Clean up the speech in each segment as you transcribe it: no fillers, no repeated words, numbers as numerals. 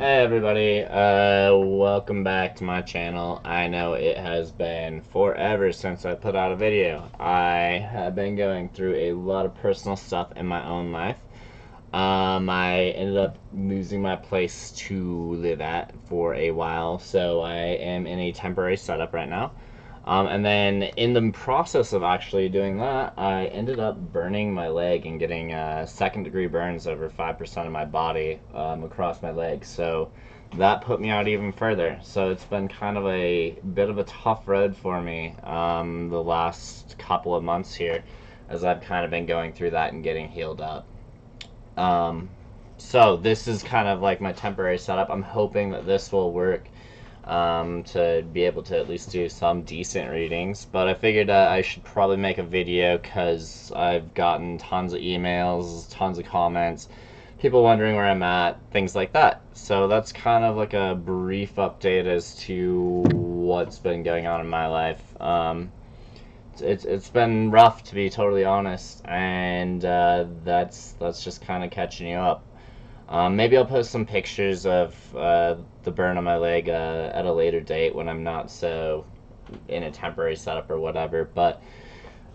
Hey everybody, welcome back to my channel. I know it has been forever since I put out a video. I have been going through a lot of personal stuff in my own life. I ended up losing my place to live at for a while, so I am in a temporary setup right now. And then in the process of actually doing that, I ended up burning my leg and getting second-degree burns over 5% of my body across my leg. So that put me out even further. So it's been kind of a bit of a tough road for me the last couple of months here, as I've kind of been going through that and getting healed up. Um, so this is kind of like my temporary setup. I'm hoping that this will work to be able to at least do some decent readings. But I figured I should probably make a video because I've gotten tons of emails, tons of comments, people wondering where I'm at, things like that. So that's kind of like a brief update as to what's been going on in my life. It's been rough, to be totally honest, and that's just kind of catching you up. Maybe I'll post some pictures of the burn on my leg at a later date when I'm not so in a temporary setup or whatever. But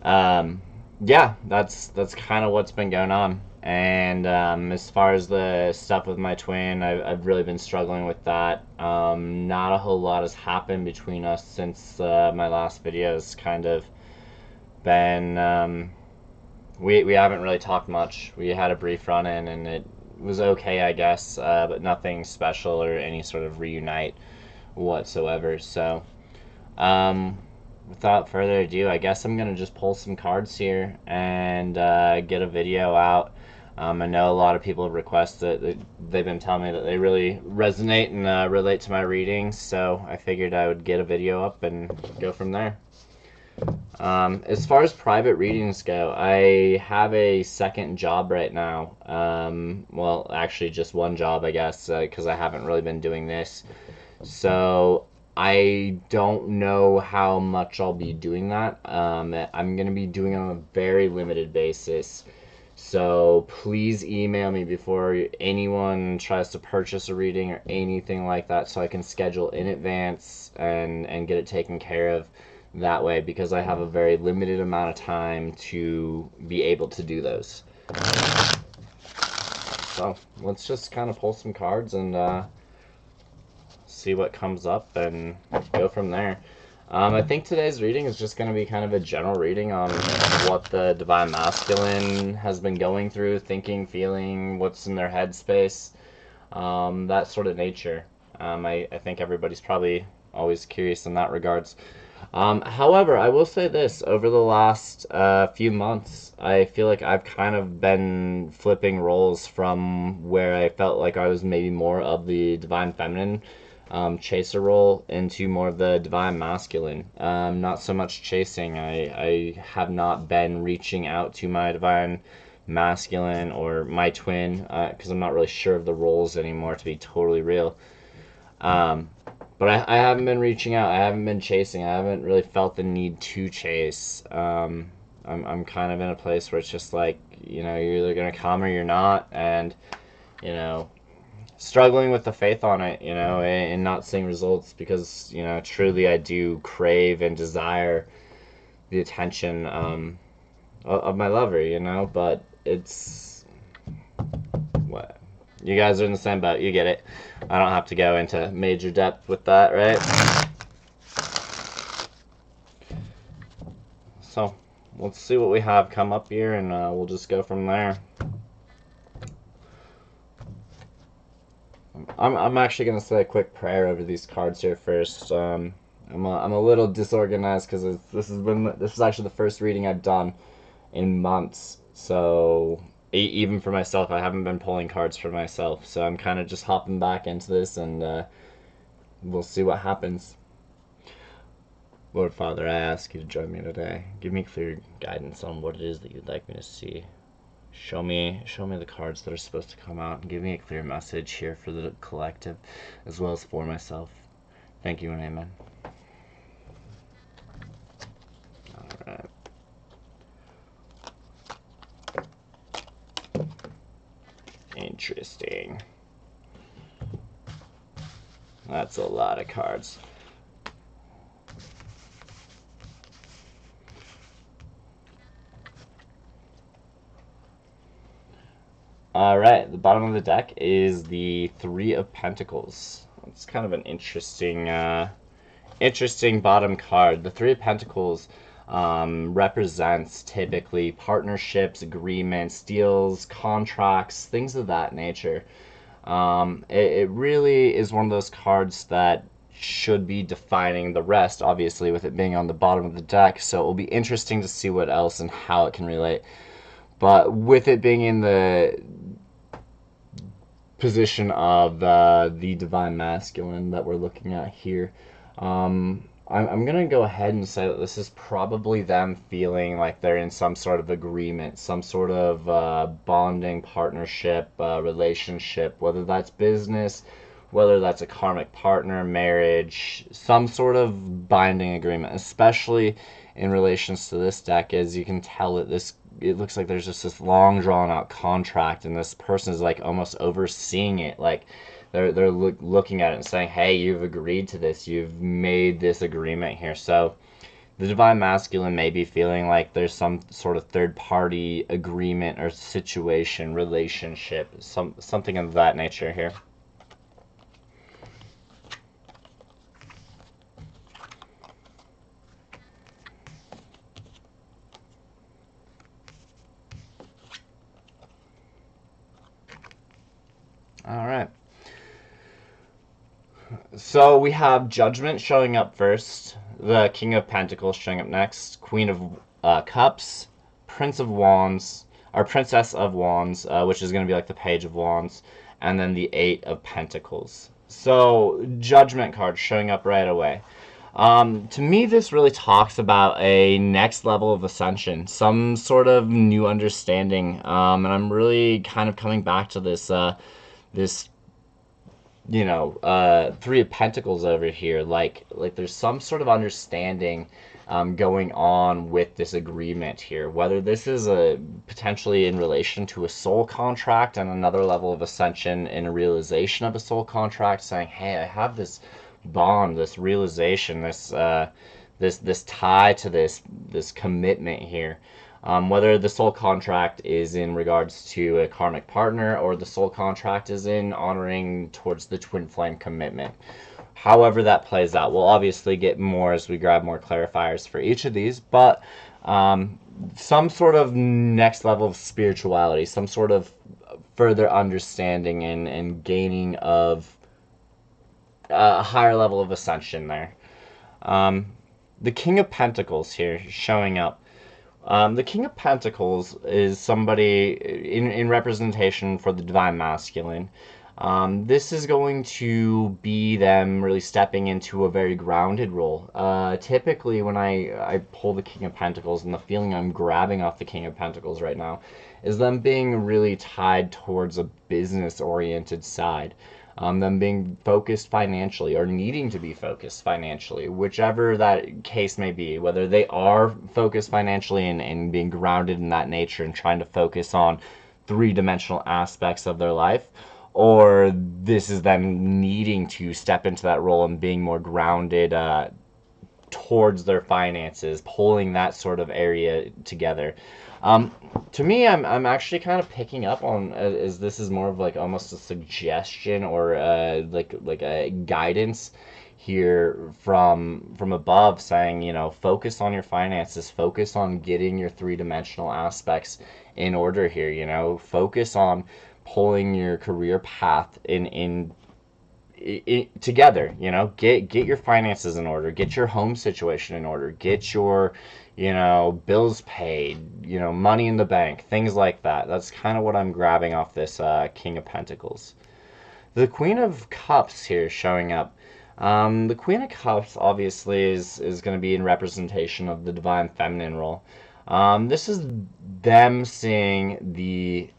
yeah, that's kind of what's been going on. And as far as the stuff with my twin, I've really been struggling with that. Not a whole lot has happened between us since my last videos. Kind of been we haven't really talked much. We had a brief run in, and it was okay, I guess, but nothing special or any sort of reunite whatsoever. So, without further ado, I guess I'm gonna just pull some cards here and get a video out. I know a lot of people have requested that they've been telling me that they really resonate and relate to my readings, so I figured I would get a video up and go from there. As far as private readings go, I have a second job right now. Well, actually, just one job, I guess, because I haven't really been doing this. So I don't know how much I'll be doing that. I'm going to be doing it on a very limited basis. So please email me before anyone tries to purchase a reading or anything like that so I can schedule in advance and get it taken care of that way, because I have a very limited amount of time to be able to do those. So let's just kind of pull some cards and see what comes up and go from there. I think today's reading is just going to be kind of a general reading on what the Divine Masculine has been going through, thinking, feeling, what's in their headspace, that sort of nature. I think everybody's probably always curious in that regards. However, I will say this, over the last few months, I feel like I've kind of been flipping roles from where I felt like I was maybe more of the Divine Feminine chaser role into more of the Divine Masculine. Not so much chasing. I have not been reaching out to my Divine Masculine or my twin, because I'm not really sure of the roles anymore, to be totally real. But I haven't been reaching out. I haven't been chasing. I haven't really felt the need to chase. I'm kind of in a place where it's just like, you're either going to come or you're not. And, struggling with the faith on it, and not seeing results because, truly I do crave and desire the attention of my lover, but it's what you guys are in the same boat. You get it. I don't have to go into major depth with that, right? So let's see what we have come up here, and we'll just go from there. I'm actually gonna say a quick prayer over these cards here first. I'm a little disorganized because this is actually the first reading I've done in months. So even for myself, I haven't been pulling cards for myself. So I'm kind of just hopping back into this, and we'll see what happens. Lord Father, I ask you to join me today. Give me clear guidance on what it is that you'd like me to see. Show me the cards that are supposed to come out, and give me a clear message here for the collective as well as for myself. Thank you and amen. Alright. Interesting. That's a lot of cards. All right, the bottom of the deck is the Three of Pentacles. It's kind of an interesting bottom card. The Three of Pentacles represents typically partnerships, agreements, deals, contracts, things of that nature. It really is one of those cards that should be defining the rest, obviously, with it being on the bottom of the deck. So it will be interesting to see what else and how it can relate. But with it being in the position of the Divine Masculine that we're looking at here, I'm going to go ahead and say that this is probably them feeling like they're in some sort of agreement, some sort of bonding, partnership, relationship, whether that's business, whether that's a karmic partner, marriage, some sort of binding agreement, especially in relations to this deck. As you can tell, it looks like there's just this long drawn out contract, and this person is like almost overseeing it, like they're looking at it and saying, hey, you've agreed to this, you've made this agreement here. So the Divine Masculine may be feeling like there's some sort of third party agreement or situation, relationship, something of that nature here. All right. So we have Judgment showing up first, the King of Pentacles showing up next, Queen of Cups, Prince of Wands, or Princess of Wands, which is going to be like the Page of Wands, and then the Eight of Pentacles. So Judgment card showing up right away. To me, this really talks about a next level of ascension, some sort of new understanding, and I'm really kind of coming back to this Three of Pentacles over here. Like there's some sort of understanding going on with this agreement here. Whether this is potentially in relation to a soul contract and another level of ascension in a realization of a soul contract, saying, hey, I have this bond, this realization, this tie to this commitment here. Whether the soul contract is in regards to a karmic partner or the soul contract is in honoring towards the twin flame commitment. However that plays out, we'll obviously get more as we grab more clarifiers for each of these, but some sort of next level of spirituality, some sort of further understanding and gaining of a higher level of ascension there. The King of Pentacles here showing up. The King of Pentacles is somebody in representation for the Divine Masculine. This is going to be them really stepping into a very grounded role. Typically, when I pull the King of Pentacles, and the feeling I'm grabbing off the King of Pentacles right now, is them being really tied towards a business-oriented side. Them being focused financially or needing to be focused financially, whichever that case may be, whether they are focused financially and being grounded in that nature and trying to focus on three-dimensional aspects of their life, or this is them needing to step into that role and being more grounded towards their finances, pulling that sort of area together. To me, I'm actually kind of picking up on as this is more of like almost a suggestion or like a guidance here from above, saying, focus on your finances, focus on getting your three-dimensional aspects in order here, focus on pulling your career path in together. Get your finances in order, get your home situation in order, get your bills paid, money in the bank, things like that. That's kind of what I'm grabbing off this King of Pentacles. The Queen of Cups here showing up. The Queen of Cups obviously is going to be in representation of the Divine Feminine role. This is them seeing the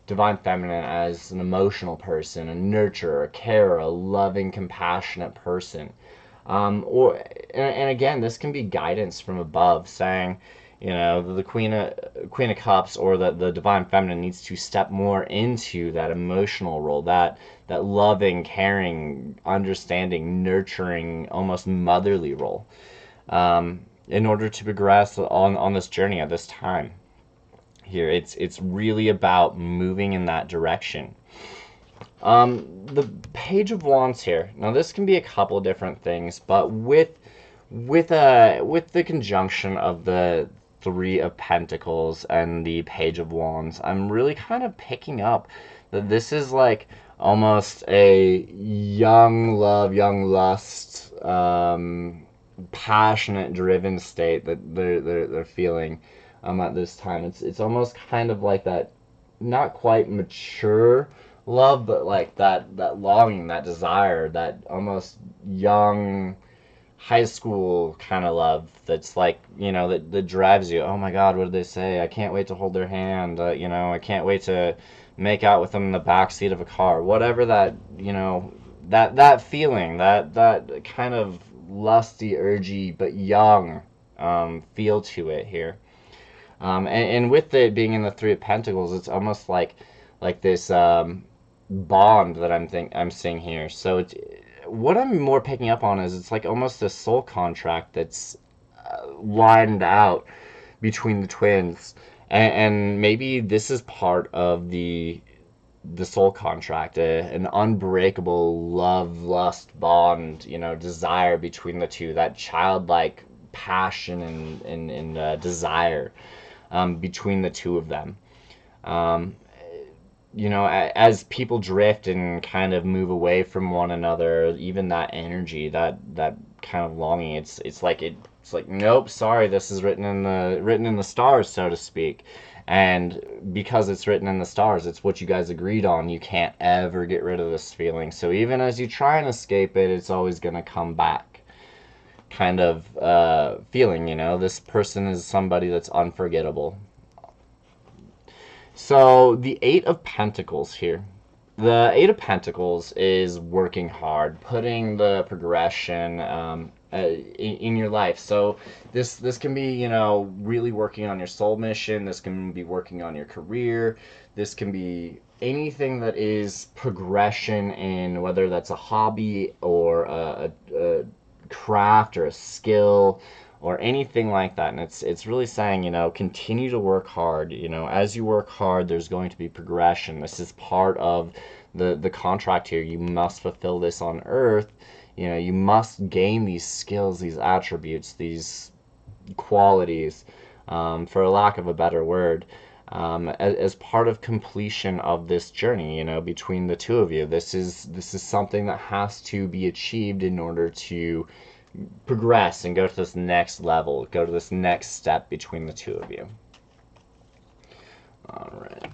Divine Feminine as an emotional person, a nurturer, a carer, a loving, compassionate person. And again, this can be guidance from above, saying, You know, the Queen of Cups, or the Divine Feminine, needs to step more into that emotional role, that loving, caring, understanding, nurturing, almost motherly role, in order to progress on this journey at this time. Here, it's really about moving in that direction. The Page of Wands here. Now, this can be a couple different things, but with the conjunction of the Three of Pentacles and the Page of Wands, I'm really kind of picking up that this is like almost a young love, young lust, passionate, driven state that they're feeling at this time. It's almost kind of like that, not quite mature love, but like that longing, that desire, that almost young high school kind of love, that's like, you know, that drives you. Oh my God, what did they say? I can't wait to hold their hand. You know, I can't wait to make out with them in the back seat of a car. Whatever that, you know, that feeling, that kind of lusty, urgy, but young feel to it here. And with it being in the Three of Pentacles, it's almost like this bond that I'm seeing here. So it's, what I'm more picking up on is it's like almost a soul contract that's lined out between the twins, and maybe this is part of the soul contract, an unbreakable love, lust bond, you know, desire between the two, that childlike passion and desire between the two of them. Um, you know, as people drift and kind of move away from one another, even that energy, that kind of longing, it's like, nope, sorry, this is written in the stars, so to speak. And because it's written in the stars, it's what you guys agreed on. You can't ever get rid of this feeling. So even as you try and escape it, it's always going to come back, kind of feeling, you know, this person is somebody that's unforgettable. So the Eight of Pentacles here. The Eight of Pentacles is working hard, putting the progression in your life. So this can be, you know, really working on your soul mission. This can be working on your career. This can be anything that is progression in, whether that's a hobby or a craft or a skill or anything like that. And it's really saying, you know, continue to work hard. You know, as you work hard, there's going to be progression. This is part of the contract here. You must fulfill this on earth. You know, you must gain these skills, these attributes, these qualities, for a lack of a better word, as part of completion of this journey, you know, between the two of you. This is something that has to be achieved in order to progress and go to this next level, go to this next step between the two of you. All right.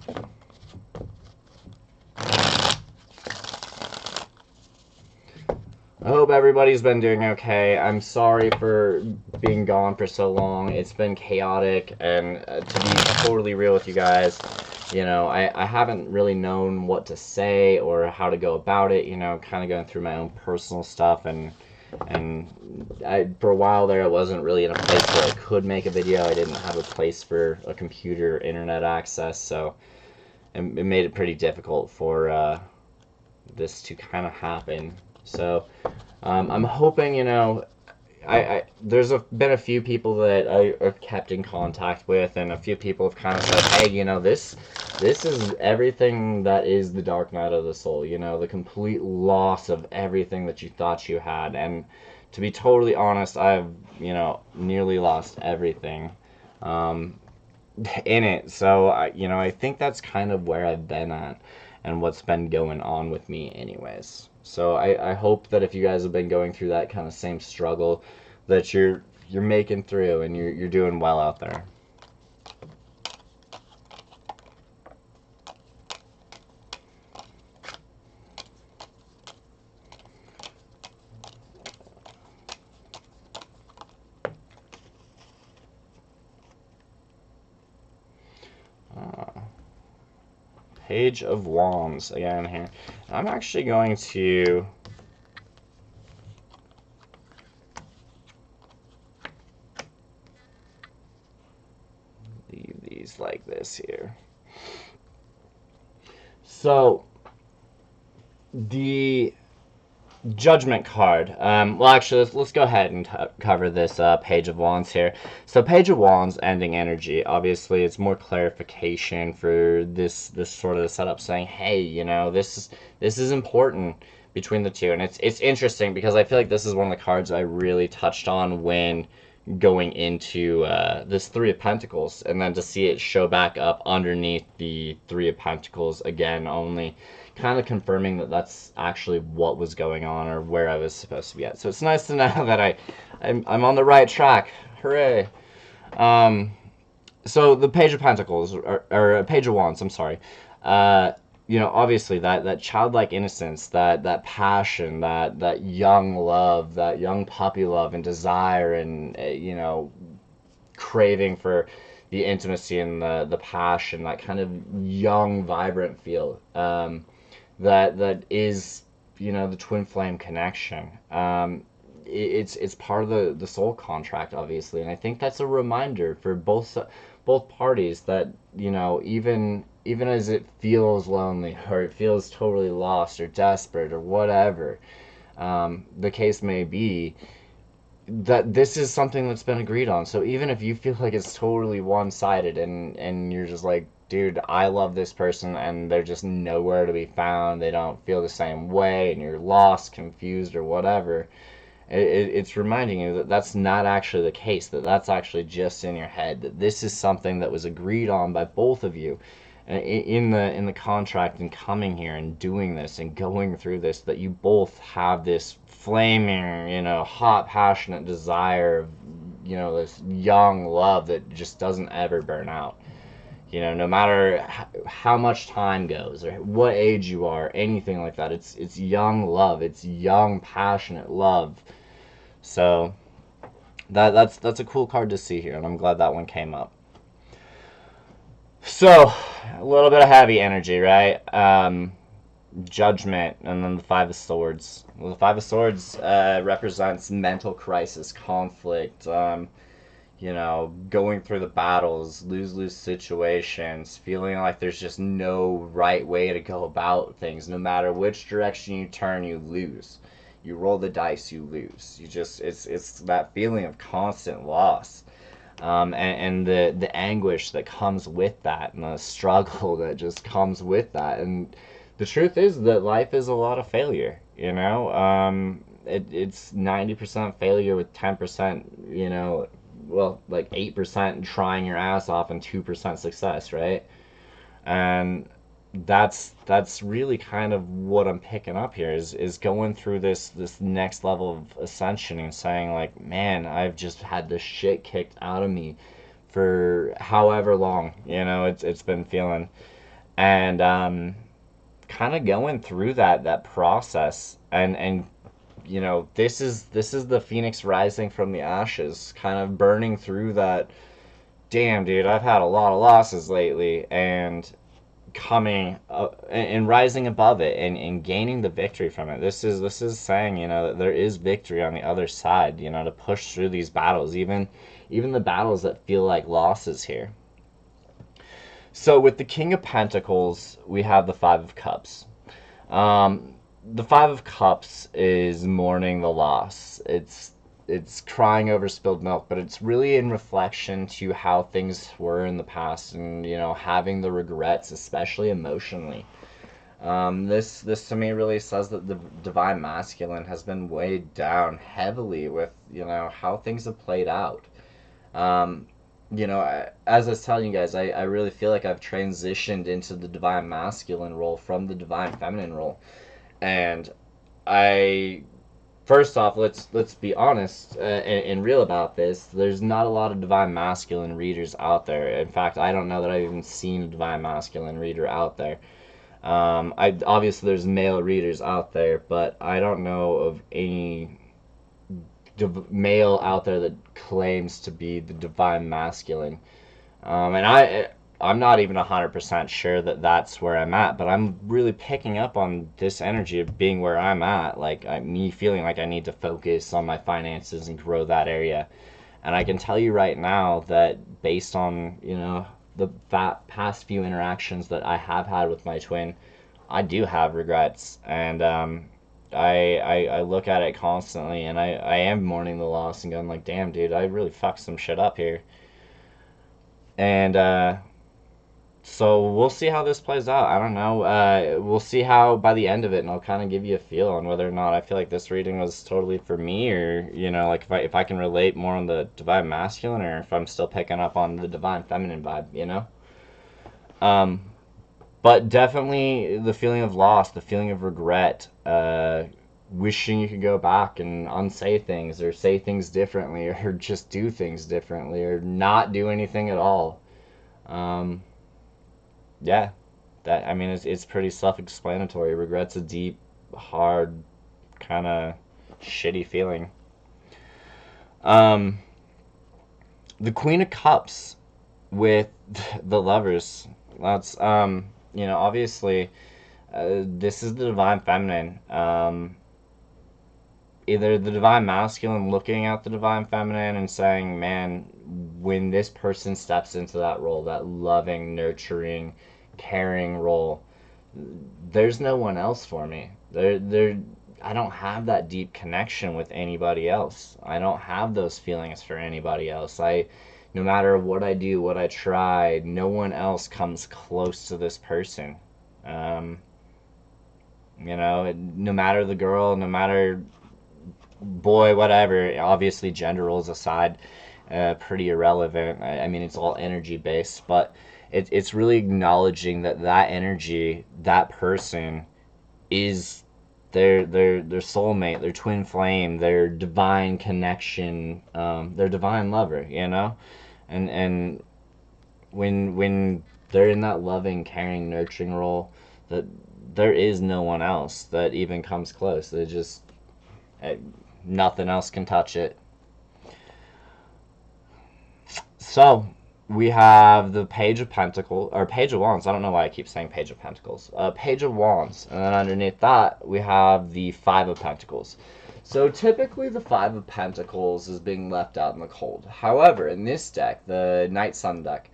I hope everybody's been doing okay. I'm sorry for being gone for so long. It's been chaotic, and to be totally real with you guys, you know, I haven't really known what to say or how to go about it, you know, kind of going through my own personal stuff, and for a while there, I wasn't really in a place where I could make a video. I didn't have a place for a computer, internet access, so it made it pretty difficult for this to kind of happen. So I'm hoping, you know, there's been a few people that I've kept in contact with, and a few people have kind of said, hey, you know, this is everything that is the dark night of the soul, you know, the complete loss of everything that you thought you had. And to be totally honest, I've, you know, nearly lost everything in it. So you know, I think that's kind of where I've been at and what's been going on with me anyways. So I hope that if you guys have been going through that kind of same struggle, that you're making through and you're doing well out there. Page of Wands again here. I'm actually going to this here. So, the Judgment card. Well, actually, let's go ahead and cover this Page of Wands here. So, Page of Wands, ending energy. Obviously, it's more clarification for this sort of setup, saying, hey, you know, this is important between the two, and it's interesting because I feel like this is one of the cards I really touched on when going into this Three of Pentacles, and then to see it show back up underneath the Three of Pentacles again, only kind of confirming that that's actually what was going on or where I was supposed to be at. So it's nice to know that I'm on the right track. Hooray! So the Page of Pentacles, or Page of Wands, I'm sorry. You know, obviously that childlike innocence, that passion, that young love, that young puppy love and desire, and you know, craving for the intimacy and the passion, that kind of young, vibrant feel. That is, you know, the twin flame connection. It's part of the soul contract, obviously, and I think that's a reminder for both parties that, you know, even as it feels lonely or it feels totally lost or desperate or whatever the case may be, that this is something that's been agreed on. So even if you feel like it's totally one-sided and you're just like, dude, I love this person and they're just nowhere to be found, they don't feel the same way, and you're lost, confused, or whatever, it's reminding you that that's not actually the case, that that's actually just in your head, that this is something that was agreed on by both of you in the contract, and coming here and doing this and going through this, that you both have this flaming, you know, hot, passionate desire of, you know, this young love that just doesn't ever burn out. You know, no matter how much time goes or what age you are, anything like that, it's young love, it's young, passionate love. So that's a cool card to see here, and I'm glad that one came up. So, a little bit of heavy energy, right? Judgment, and then the Five of Swords. Well, the Five of Swords represents mental crisis, conflict, you know, going through the battles, lose-lose situations, feeling like there's just no right way to go about things. No matter which direction you turn, you lose. You roll the dice, you lose. You just, it's that feeling of constant loss. And the anguish that comes with that, and the struggle that just comes with that. And the truth is that life is a lot of failure, you know. It's 90% failure with 10%, you know, well, like 8% trying your ass off and 2% success, right? And that's really kind of what I'm picking up here, is going through this next level of ascension and saying, like, man, I've just had this shit kicked out of me for however long, you know, it's been feeling. And kind of going through that process, and you know, this is the phoenix rising from the ashes, kind of burning through that. Damn, dude, I've had a lot of losses lately, and coming and rising above it, and gaining the victory from it. This is saying, you know, that there is victory on the other side, you know, to push through these battles, even the battles that feel like losses here. So with the King of Pentacles, we have the Five of Cups. The Five of Cups is mourning the loss. It's crying over spilled milk, but it's really in reflection to how things were in the past, and, you know, having the regrets, especially emotionally. This to me really says that the Divine Masculine has been weighed down heavily with, you know, how things have played out. You know, as I was telling you guys, I really feel like I've transitioned into the Divine Masculine role from the Divine Feminine role. And first off, let's be honest and real about this. There's not a lot of Divine Masculine readers out there. In fact, I don't know that I've even seen a Divine Masculine reader out there. Obviously there's male readers out there, but I don't know of any male out there that claims to be the Divine Masculine. And I'm not even 100% sure that that's where I'm at, but I'm really picking up on this energy of being where I'm at, like me feeling like I need to focus on my finances and grow that area. And I can tell you right now that based on, you know, the past few interactions that I have had with my twin, I do have regrets, and I look at it constantly, and I am mourning the loss and going like, damn, dude, I really fucked some shit up here. And so we'll see how this plays out. I don't know. We'll see how by the end of it, and I'll kind of give you a feel on whether or not I feel like this reading was totally for me, or like if I can relate more on the divine masculine, or if I'm still picking up on the divine feminine vibe. Um, but definitely the feeling of loss, the feeling of regret, wishing you could go back and unsay things, or say things differently, or just do things differently, or not do anything at all. Um, yeah, I mean, it's pretty self-explanatory. Regret's a deep, hard, kind of shitty feeling. Um, the Queen of Cups with the Lovers. That's obviously, this is the divine feminine. Either the divine masculine looking at the divine feminine and saying, man, when this person steps into that role, that loving, nurturing, caring role, there's no one else for me. I don't have that deep connection with anybody else. I don't have those feelings for anybody else. No matter what I do, what I try, no one else comes close to this person. Um, no matter the girl, no matter boy, whatever. Obviously, gender roles aside, pretty irrelevant. I mean, it's all energy based, but it's really acknowledging that energy, that person, is their soulmate, their twin flame, their divine connection, their divine lover. And when they're in that loving, caring, nurturing role, that there is no one else that even comes close. They just nothing else can touch it. So we have the Page of Pentacles, or Page of Wands. I don't know why I keep saying Page of Pentacles. Page of Wands, and then underneath that we have the Five of Pentacles. So typically the Five of Pentacles is being left out in the cold. However, in this deck, the Night Sun deck,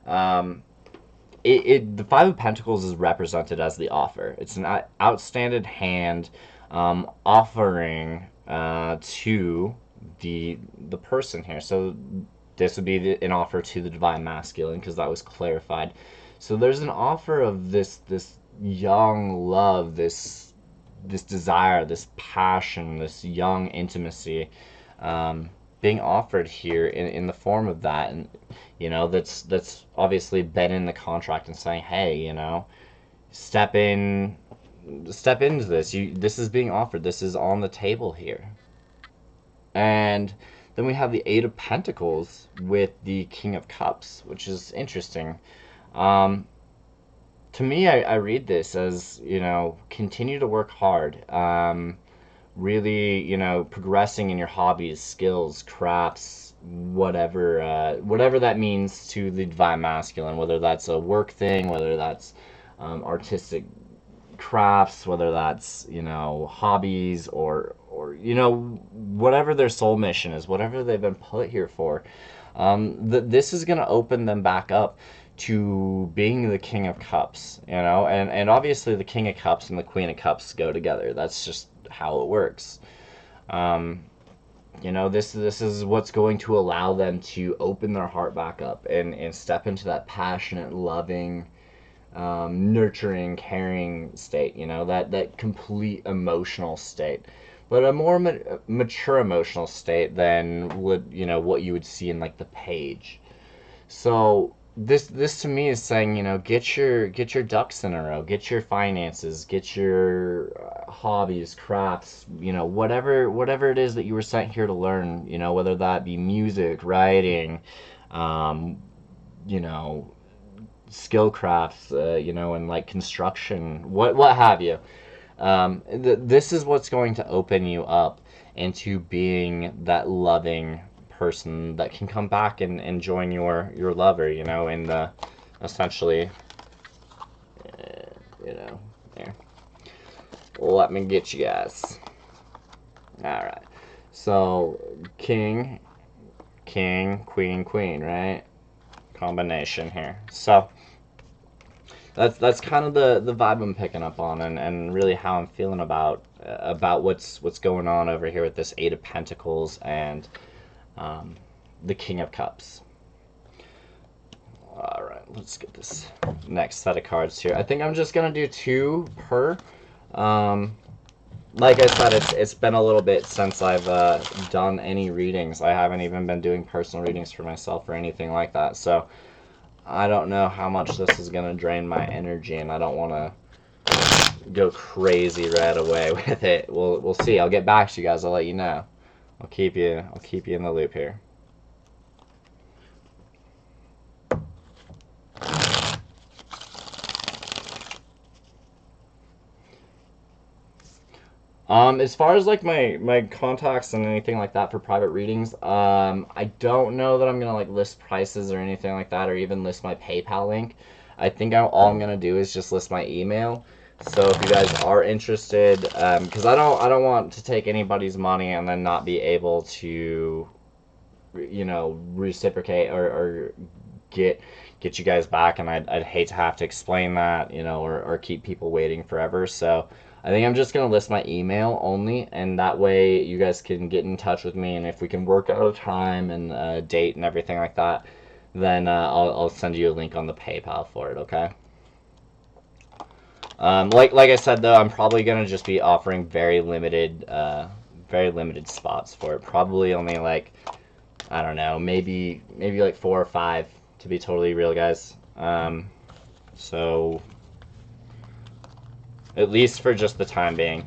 the Five of Pentacles is represented as the offer. It's an outstanding hand, offering to the person here. So this would be an offer to the divine masculine, because that was clarified. So there's an offer of this young love, this desire, this passion, this young intimacy, being offered here in the form of that. And that's obviously been in the contract and saying, hey, step into this. This is being offered. This is on the table here. And then we have the Eight of Pentacles with the King of Cups, which is interesting. To me, I read this as, continue to work hard. Really, progressing in your hobbies, skills, crafts, whatever that means to the divine masculine, whether that's a work thing, whether that's artistic crafts, whether that's hobbies, or whatever their soul mission is, whatever they've been put here for. This is going to open them back up to being the King of Cups, and obviously the King of Cups and the Queen of Cups go together. That's just how it works. This is what's going to allow them to open their heart back up and step into that passionate, loving, nurturing, caring state, that complete emotional state, but a more mature emotional state than what you would see in like the Page. So this to me is saying, get your ducks in a row, get your finances, get your hobbies, crafts, whatever it is that you were sent here to learn, whether that be music, writing, you know, skill crafts, and like construction, what have you. This is what's going to open you up into being that loving person that can come back and join your lover, in the essentially, there. Let me get you guys. All right. So king, queen, right? combination here. So that's kind of the vibe I'm picking up on, and really how I'm feeling about what's going on over here with this Eight of Pentacles and the King of Cups. All right, let's get this next set of cards here. I think I'm just gonna do 2 per. Like I said, it's been a little bit since I've done any readings. I haven't even been doing personal readings for myself or anything like that. So I don't know how much this is gonna drain my energy, and I don't want to go crazy right away with it. We'll see. I'll get back to you guys. I'll let you know. I'll keep you in the loop here. As far as like my contacts and anything like that for private readings, I don't know that I'm gonna like list prices or anything like that, or even list my PayPal link. I think all I'm gonna do is just list my email. So if you guys are interested, because I don't want to take anybody's money and then not be able to, you know, reciprocate or get you guys back, and I'd hate to have to explain that, you know, or keep people waiting forever. So I think I'm just going to list my email only, and that way you guys can get in touch with me, and if we can work out a time and a date and everything like that, then I'll send you a link on the PayPal for it, okay? Like I said, though, I'm probably going to just be offering very limited spots for it. Probably only like, I don't know, maybe like 4 or 5, to be totally real, guys. So at least for just the time being.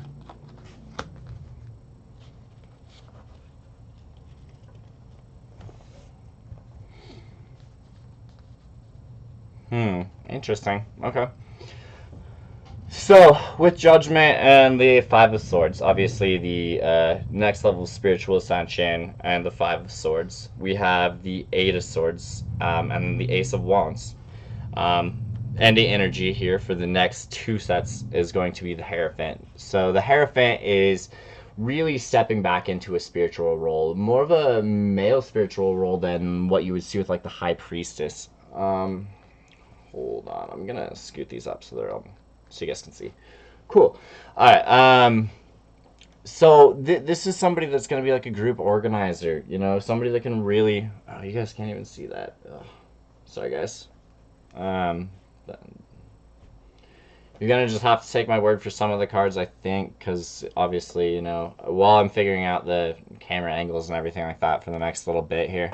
Interesting. Okay. So, with Judgment and the Five of Swords, obviously the next level of spiritual ascension and the Five of Swords, we have the Eight of Swords and the Ace of Wands. Ending energy here for the next 2 sets is going to be the Hierophant. So the Hierophant is really stepping back into a spiritual role, more of a male spiritual role than what you would see with like the High Priestess. Hold on, I'm gonna scoot these up so you guys can see. Cool. All right. So this is somebody that's gonna be like a group organizer. You know, somebody that can really. Oh, you guys can't even see that. Ugh. Sorry, guys. You're gonna just have to take my word for some of the cards, I think, because obviously, you know, while I'm figuring out the camera angles and everything like that for the next little bit here.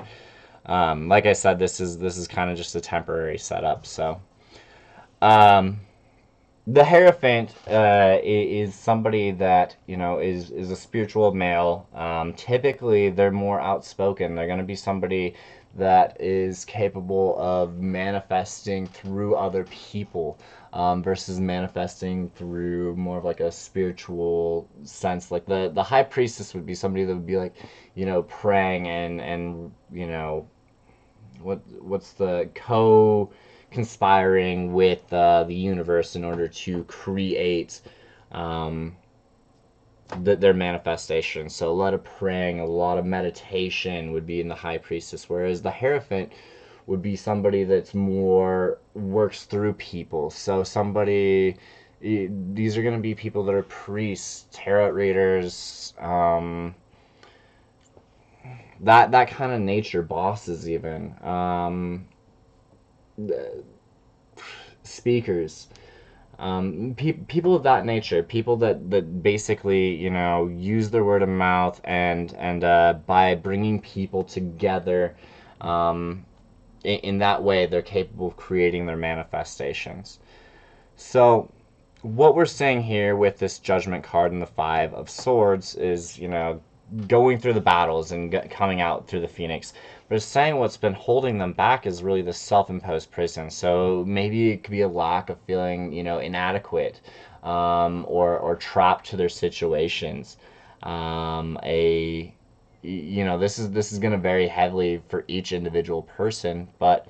Like I said, this is kind of just a temporary setup. So, the Hierophant is somebody that, you know, is a spiritual male. Typically, they're more outspoken. They're going to be somebody that is capable of manifesting through other people versus manifesting through more of like a spiritual sense. Like the High Priestess would be somebody that would be like, you know, praying and you know, what's the conspiring with the universe in order to create their manifestation. So a lot of praying, a lot of meditation would be in the High Priestess, whereas the Hierophant would be somebody that's more works through people. So somebody, these are going to be people that are priests, tarot readers, that kind of nature, bosses even, speakers, people of that nature, people that basically, you know, use their word of mouth and by bringing people together, in that way, they're capable of creating their manifestations. So what we're saying here with this Judgment card and the Five of Swords is, you know, going through the battles and coming out through the Phoenix. But it's saying what's been holding them back is really the self-imposed prison. So maybe it could be a lack of feeling, you know, inadequate, or trapped to their situations. You know, this is going to vary heavily for each individual person, but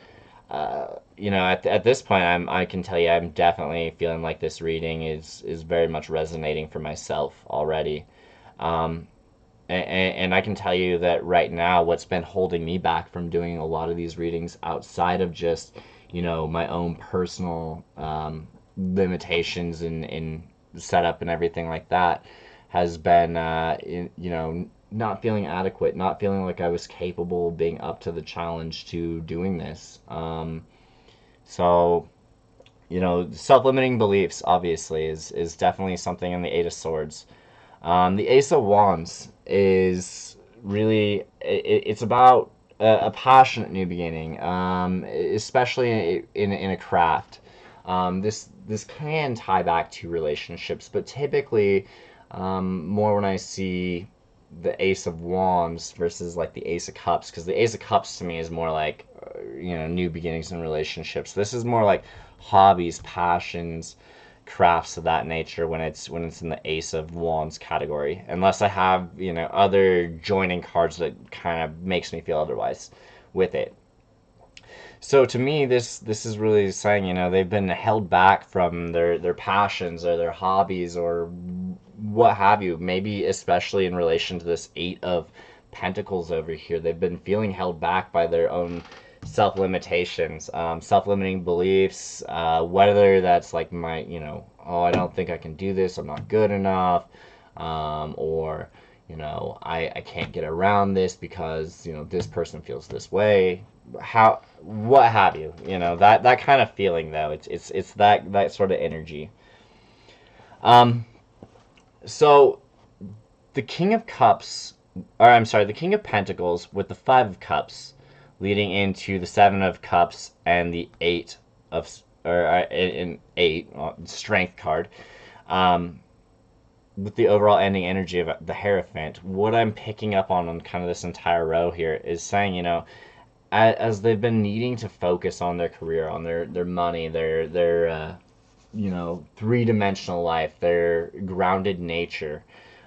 you know, at this point, I can tell you I'm definitely feeling like this reading is very much resonating for myself already. And I can tell you that right now, what's been holding me back from doing a lot of these readings outside of just, my own personal limitations in setup and everything like that, has been, not feeling adequate, not feeling like I was capable of being up to the challenge to doing this. So, self-limiting beliefs obviously is definitely something in the Eight of Swords. The Ace of Wands is really, it's about a passionate new beginning, especially in a craft. This can tie back to relationships, but typically, more when I see the Ace of Wands versus like the Ace of Cups, because the Ace of Cups to me is more like, new beginnings in relationships. This is more like hobbies, passions, crafts of that nature when it's in the Ace of Wands category, unless I have other joining cards that kind of makes me feel otherwise with it. So to me, this is really saying, they've been held back from their passions or their hobbies or what have you. Maybe especially in relation to this Eight of Pentacles over here, they've been feeling held back by their own self limitations, self limiting beliefs. Whether that's like oh, I don't think I can do this. I'm not good enough, or I can't get around this because this person feels this way, what have you, that kind of feeling, though. It's that sort of energy. um so the King of Cups, or I'm sorry, the King of Pentacles with the Five of Cups leading into the Seven of Cups and the Eight of, or in eight, Strength card, um with the overall ending energy of the Hierophant. What I'm picking up on kind of this entire row here is saying, as they've been needing to focus on their career, on their money, their three-dimensional life, their grounded nature,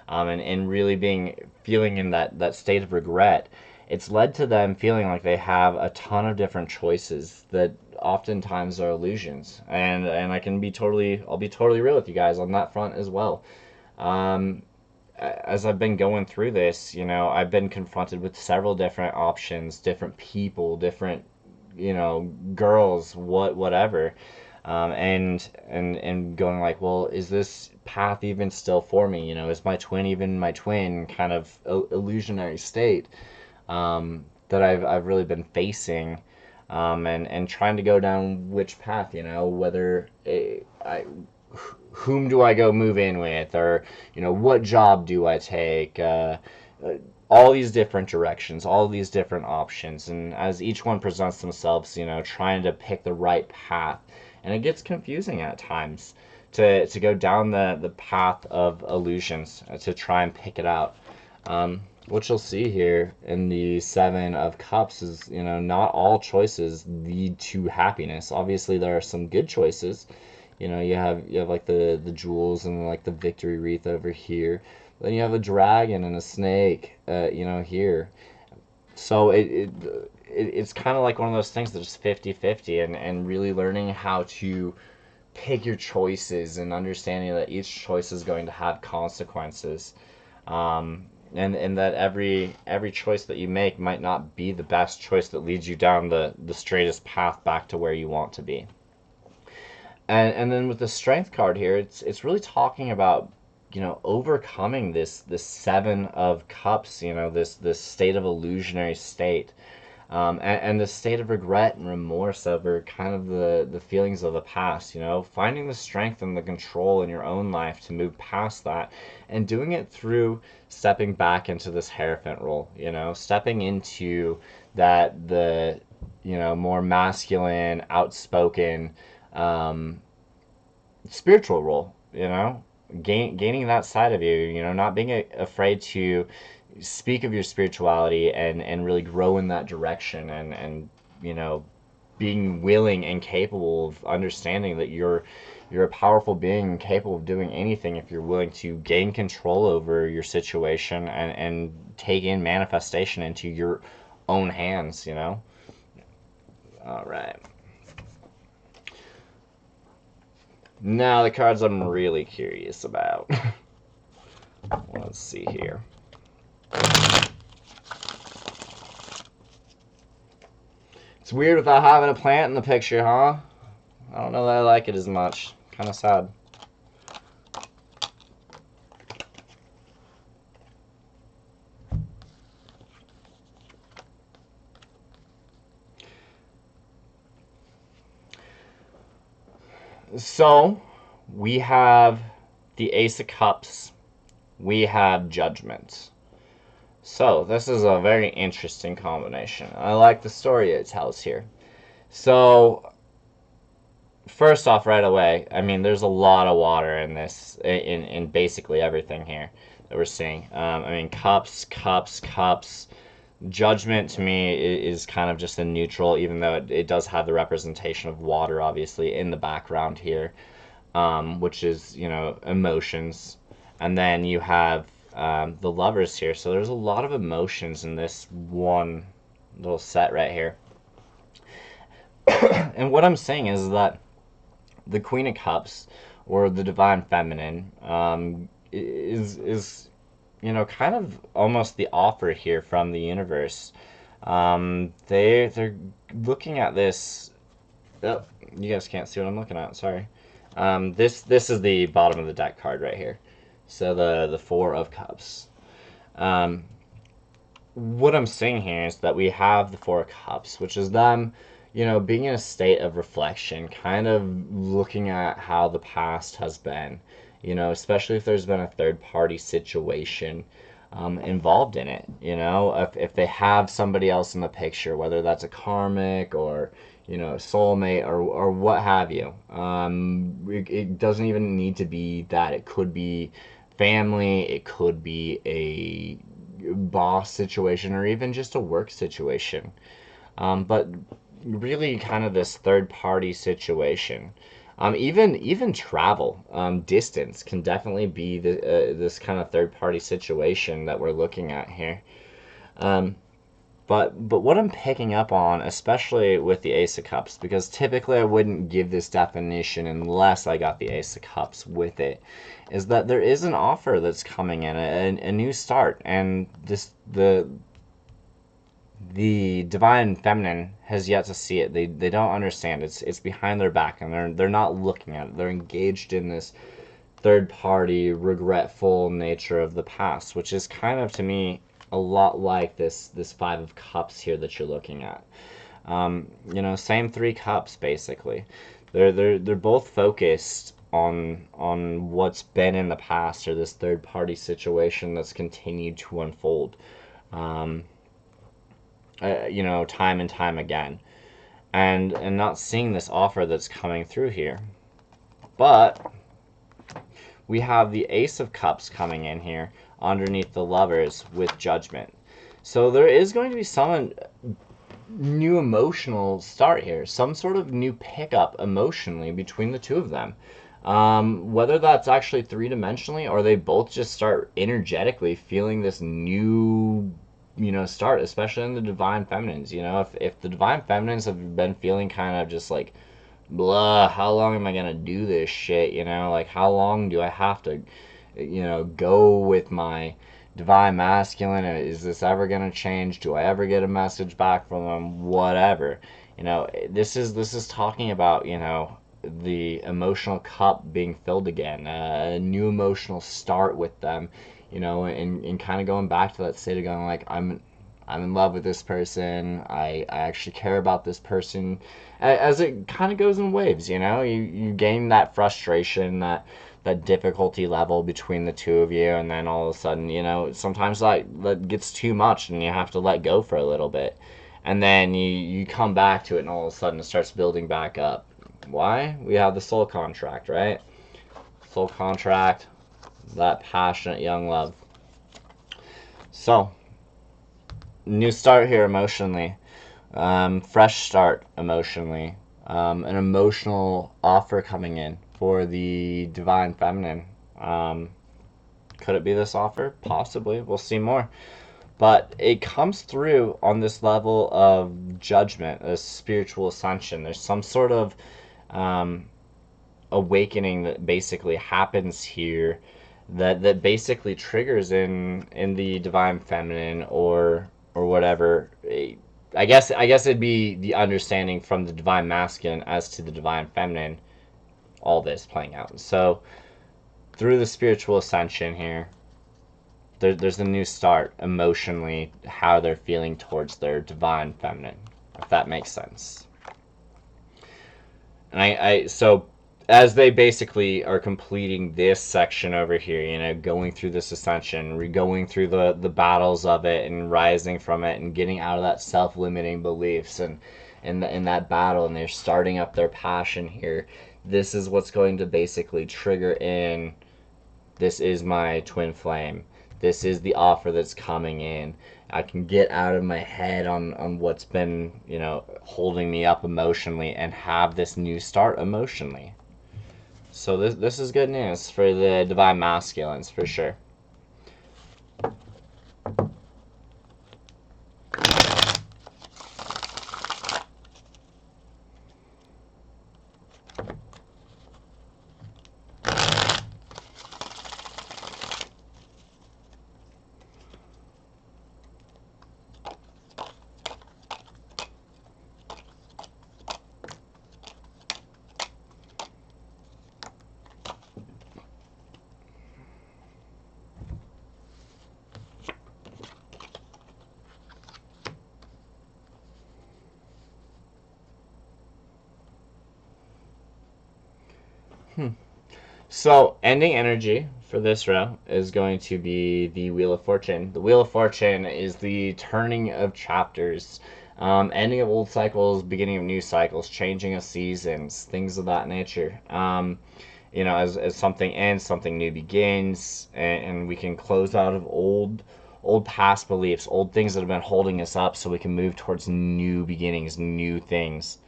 and really feeling in that state of regret, it's led to them feeling like they have a ton of different choices that oftentimes are illusions. And I'll be totally real with you guys on that front as well. um, as I've been going through this, I've been confronted with several different options, different people, different, girls, whatever, and going like, well, is this path even still for me? Is my twin even my twin? Kind of illusionary state, that I've really been facing, and trying to go down which path, whether whom do I go move in with, or what job do I take, all these different directions, all these different options, and as each one presents themselves, trying to pick the right path, and it gets confusing at times to go down the path of illusions, to try and pick it out. What you'll see here in the Seven of Cups is, not all choices lead to happiness. Obviously, there are some good choices. You have like the jewels and like the victory wreath over here. Then you have a dragon and a snake, here. So it's kind of like one of those things that's 50-50, and really learning how to pick your choices and understanding that each choice is going to have consequences. And that every choice that you make might not be the best choice that leads you down the straightest path back to where you want to be. And then with the Strength card here, it's really talking about, overcoming this Seven of Cups, this state of illusionary state, and the state of regret and remorse over kind of the feelings of the past. Finding the strength and the control in your own life to move past that, and doing it through stepping back into this Hierophant role. Stepping into the more masculine, outspoken, um, spiritual role. Gaining that side of you. Not being afraid to speak of your spirituality, and really grow in that direction, and being willing and capable of understanding that you're a powerful being, capable of doing anything if you're willing to gain control over your situation, and take in manifestation into your own hands. All right. Now the cards I'm really curious about. Let's see here. It's weird without having a plant in the picture, huh? I don't know that I like it as much. Kind of sad. So, we have the Ace of Cups. We have Judgment. So, this is a very interesting combination. I like the story it tells here. So, first off, right away, I mean, there's a lot of water in this, in basically everything here that we're seeing. I mean, cups, cups, cups. Judgment to me is kind of just a neutral, even though it does have the representation of water, obviously, in the background here, which is, you know, emotions. And then you have the lovers here. So there's a lot of emotions in this one little set right here. And what I'm saying is that the Queen of Cups, or the Divine Feminine, is you know, kind of almost the offer here from the universe. They're looking at this. Oh, you guys can't see what I'm looking at. Sorry. This is the bottom of the deck card right here. So the Four of Cups. Um, what I'm saying here is that we have the Four of Cups, which is them, you know, being in a state of reflection, kind of looking at how the past has been, you know, especially if there's been a third party situation involved in it, you know, if they have somebody else in the picture, whether that's a karmic or, you know, soulmate or what have you. It doesn't even need to be that. It could be family, it could be a boss situation, or even just a work situation. But really, kind of this third party situation. Even travel, distance can definitely be this kind of third party situation that we're looking at here. Um, but what I'm picking up on, especially with the Ace of Cups, because typically I wouldn't give this definition unless I got the Ace of Cups with it, is that there is an offer that's coming in, a new start, and the Divine Feminine has yet to see it. They don't understand. It's behind their back, and they're not looking at it. They're engaged in this third party, regretful nature of the past, which is kind of, to me, a lot like this Five of Cups here that you're looking at. You know, same three cups basically. They're both focused on what's been in the past, or this third party situation that's continued to unfold. Um, you know, time and time again, and not seeing this offer that's coming through here. But we have the Ace of Cups coming in here underneath the Lovers with Judgment. So there is going to be some new emotional start here, some sort of new pickup emotionally between the two of them. Whether that's actually three-dimensionally, or they both just start energetically feeling this new, you know, start, especially in the Divine Feminines. You know, if the Divine Feminines have been feeling kind of just like, blah, how long am I gonna do this shit, you know, like how long do I have to, you know, go with my Divine Masculine? Is this ever gonna change? Do I ever get a message back from them? Whatever, you know, this is talking about, you know, the emotional cup being filled again, a new emotional start with them, you know, and kind of going back to that state of going like, I'm in love with this person. I actually care about this person. As it kind of goes in waves, you know, you gain that frustration, that difficulty level between the two of you, and then all of a sudden, you know, sometimes that gets too much, and you have to let go for a little bit, and then you come back to it, and all of a sudden it starts building back up. Why? We have the soul contract, right? Soul contract, that passionate young love. So, new start here emotionally. Fresh start emotionally. An emotional offer coming in for the Divine Feminine. Could it be this offer? Possibly. We'll see more. But it comes through on this level of judgment, a spiritual ascension. There's some sort of awakening that basically happens here that basically triggers in the divine feminine, or whatever. I guess it'd be the understanding from the divine masculine as to the divine feminine, all this playing out. So through the spiritual ascension here, there's a new start emotionally, how they're feeling towards their divine feminine, if that makes sense. And so as they basically are completing this section over here, going through this ascension, going through the battles of it and rising from it and getting out of that self-limiting beliefs, and in that battle, and they're starting up their passion here. This is what's going to basically trigger in, this is my twin flame. This is the offer that's coming in. I can get out of my head on what's been, holding me up emotionally, and have this new start emotionally. So this is good news for the divine masculines, for sure. So, ending energy for this row is going to be the Wheel of Fortune. The Wheel of Fortune is the turning of chapters, ending of old cycles, beginning of new cycles, changing of seasons, things of that nature. As something ends, something new begins, and we can close out of old past beliefs, old things that have been holding us up, so we can move towards new beginnings, new things.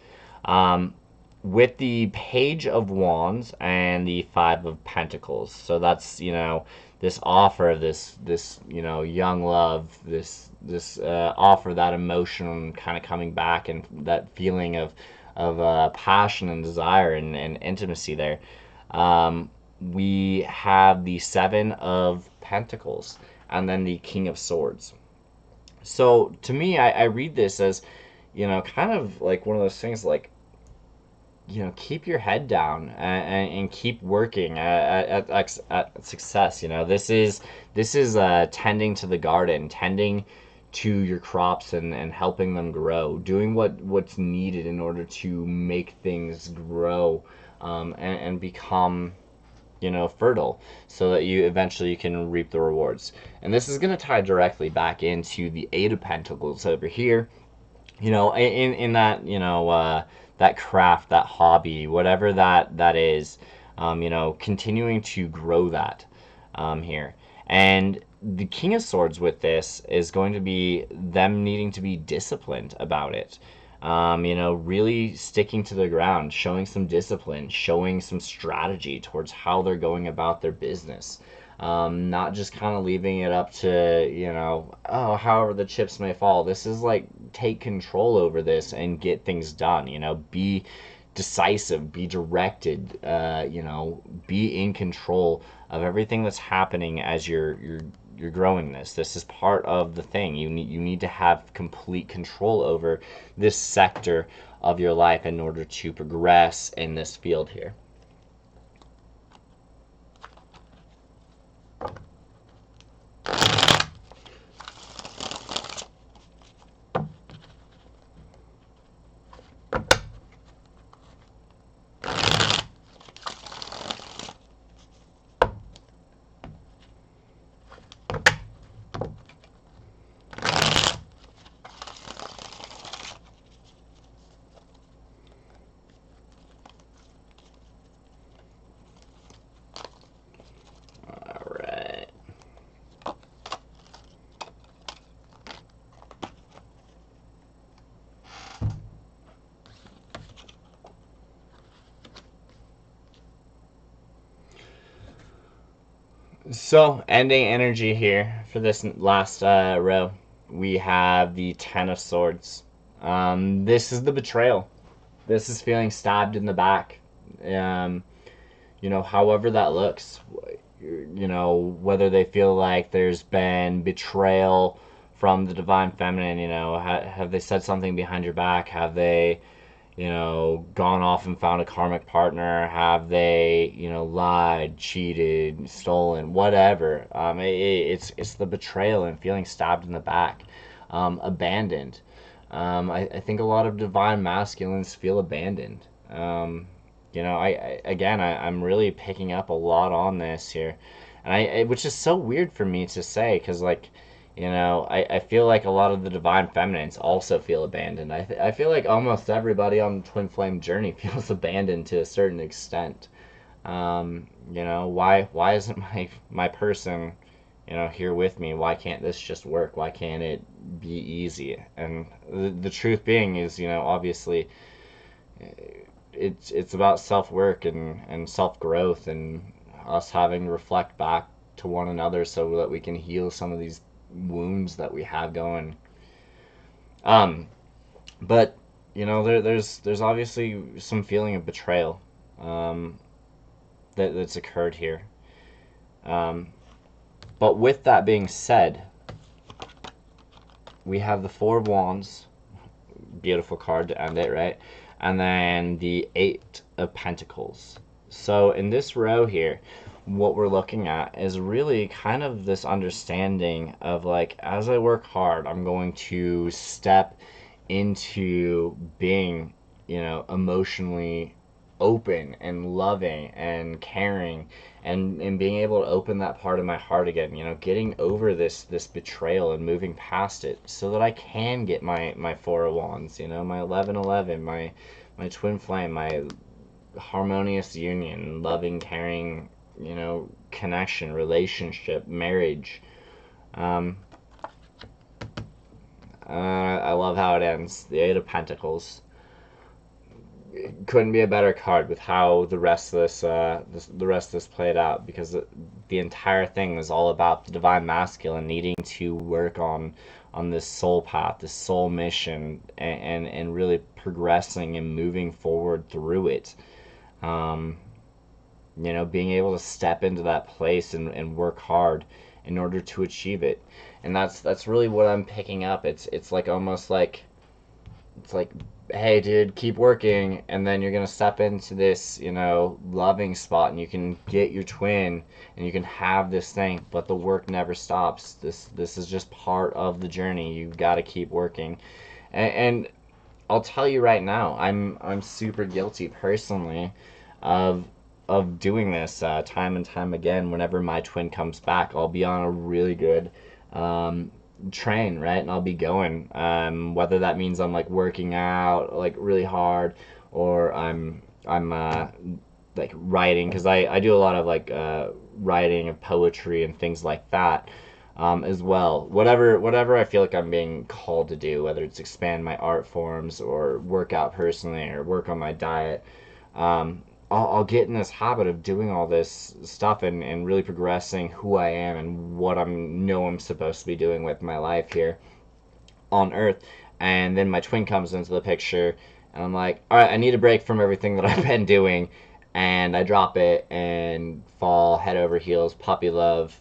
With the Page of Wands and the Five of Pentacles. So that's, this offer, this young love, this offer, that emotion kind of coming back, and that feeling of passion and desire and intimacy there. We have the Seven of Pentacles and then the King of Swords. So to me, I read this as, kind of like one of those things, like, keep your head down, and keep working at success. This is tending to the garden, tending to your crops, and helping them grow, doing what's needed in order to make things grow, and become, fertile, so that you can reap the rewards. And this is going to tie directly back into the Eight of Pentacles over here. In that, that craft, that hobby, whatever that is, continuing to grow that, here. And the King of Swords with this is going to be them needing to be disciplined about it. Really sticking to the ground, showing some discipline, showing some strategy towards how they're going about their business. Not just kind of leaving it up to, however the chips may fall. This is like, take control over this and get things done. Be decisive, be directed, be in control of everything that's happening as you're growing this. This is part of the thing. You need to have complete control over this sector of your life in order to progress in this field here. So, ending energy here for this last row, we have the Ten of Swords. This is the betrayal. This is feeling stabbed in the back. However that looks. you know, whether they feel like there's been betrayal from the divine feminine. You know, have they said something behind your back? Have they, you know, gone off and found a karmic partner? Have they, you know, lied, cheated, stolen, whatever? It's the betrayal and feeling stabbed in the back, abandoned. I think a lot of divine masculines feel abandoned. You know, I'm really picking up a lot on this here, and which is so weird for me to say, because like, you know, I feel like a lot of the divine feminines also feel abandoned. I feel like almost everybody on the twin flame journey feels abandoned to a certain extent. You know, why isn't my person, you know, here with me? Why can't this just work? Why can't it be easy? And the truth being is, you know, obviously it's about self work and self growth and us having to reflect back to one another so that we can heal some of these wounds that we have going. Um, but you know, there's obviously some feeling of betrayal um, that's occurred here. Um, but with that being said, we have the Four of Wands, beautiful card to end it, right? And then the Eight of Pentacles. So in this row here, what we're looking at is really kind of this understanding of like, as I work hard, I'm going to step into being, you know, emotionally open and loving and caring, and being able to open that part of my heart again, you know, getting over this betrayal and moving past it so that I can get my Four of Wands, you know, my 1111, my twin flame, my harmonious union, loving, caring, you know, connection, relationship, marriage. um I love how it ends, the Eight of Pentacles. Couldn't be a better card with how the rest of the rest of this played out, because the entire thing was all about the divine masculine needing to work on this soul path, this soul mission, and really progressing and moving forward through it. Um, you know, being able to step into that place and work hard in order to achieve it. And that's really what I'm picking up. It's like almost like it's like, hey dude, keep working, and then you're gonna step into this, you know, loving spot, and you can get your twin and you can have this thing, but the work never stops. This is just part of the journey. You got to keep working. And I'll tell you right now, I'm super guilty personally of doing this time and time again. Whenever my twin comes back, I'll be on a really good um, train, right? And I'll be going. Whether that means I'm like working out like really hard, or I'm like writing, because I do a lot of like writing of poetry and things like that. As well, whatever I feel like I'm being called to do, whether it's expand my art forms or work out personally or work on my diet, um, I'll get in this habit of doing all this stuff and really progressing who I am and what I'm supposed to be doing with my life here on Earth. And then my twin comes into the picture, and I'm like, all right, I need a break from everything that I've been doing, and I drop it and fall head over heels, puppy love,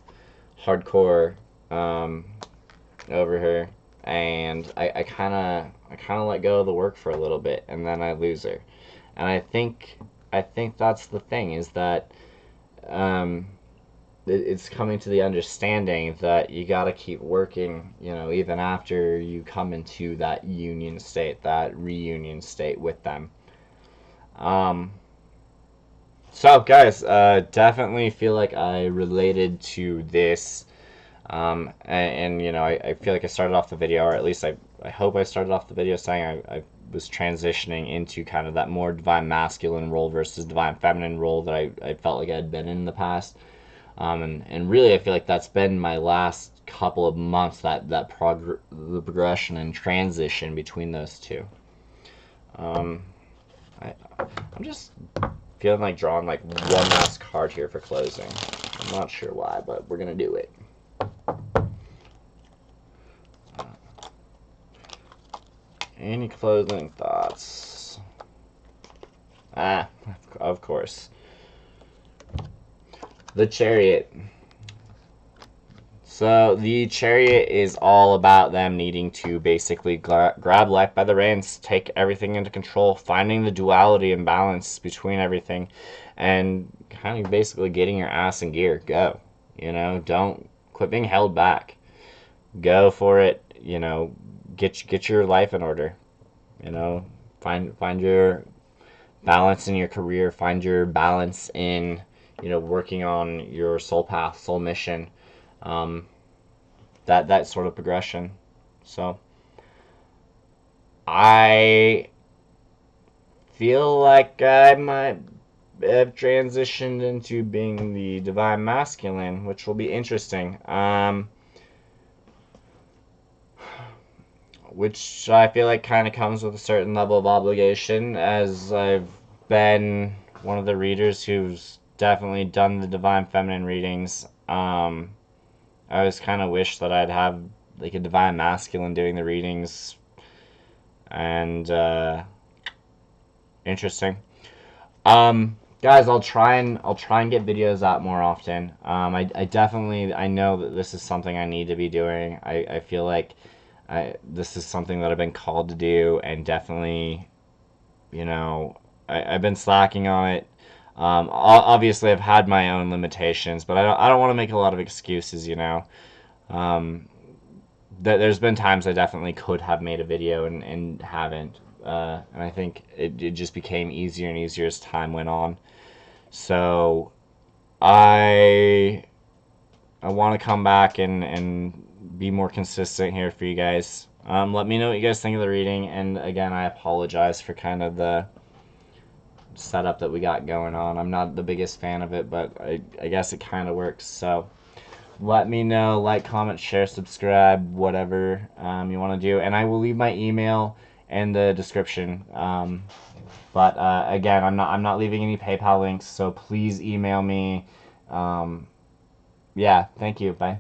hardcore, um, over her, and I kind of let go of the work for a little bit, and then I lose her. And I think that's the thing, is that um, it's coming to the understanding that you got to keep working, you know, even after you come into that union state, that reunion state with them. Um, so, guys, definitely feel like I related to this. And you know, I feel like I started off the video, or at least I hope I started off the video saying I was transitioning into kind of that more divine masculine role versus divine feminine role that I felt like I'd been in the past. And really, I feel like that's been my last couple of months, the progression and transition between those two. Um, I'm just feeling like drawing like one last card here for closing. I'm not sure why, but we're gonna do it. Any closing thoughts? Ah, of course. The Chariot. So the Chariot is all about them needing to basically grab life by the reins, take everything into control, finding the duality and balance between everything, and kind of basically getting your ass in gear. Go. Don't quit being held back. Go for it. Get your life in order. Find your balance in your career. Find your balance in working on your soul path, soul mission. That sort of progression. So I feel like I might have transitioned into being the divine masculine, which will be interesting. Which I feel like kind of comes with a certain level of obligation, as I've been one of the readers who's definitely done the divine feminine readings. I always kind of wish that I'd have like a divine masculine doing the readings, and interesting. Guys, I'll try and get videos out more often. I definitely I know that this is something I need to be doing. I feel like this is something that I've been called to do, and definitely, I've been slacking on it. Obviously, I've had my own limitations, but I don't want to make a lot of excuses. Um, there's been times I definitely could have made a video and haven't. And I think it just became easier and easier as time went on. So I I want to come back and be more consistent here for you guys. Let me know what you guys think of the reading, and again, I apologize for kind of the setup that we got going on. I'm not the biggest fan of it, but I guess it kind of works. So let me know, like, comment, share, subscribe, whatever you want to do, and I will leave my email in the description. But again, I'm not leaving any PayPal links, so please email me. Yeah, thank you. Bye.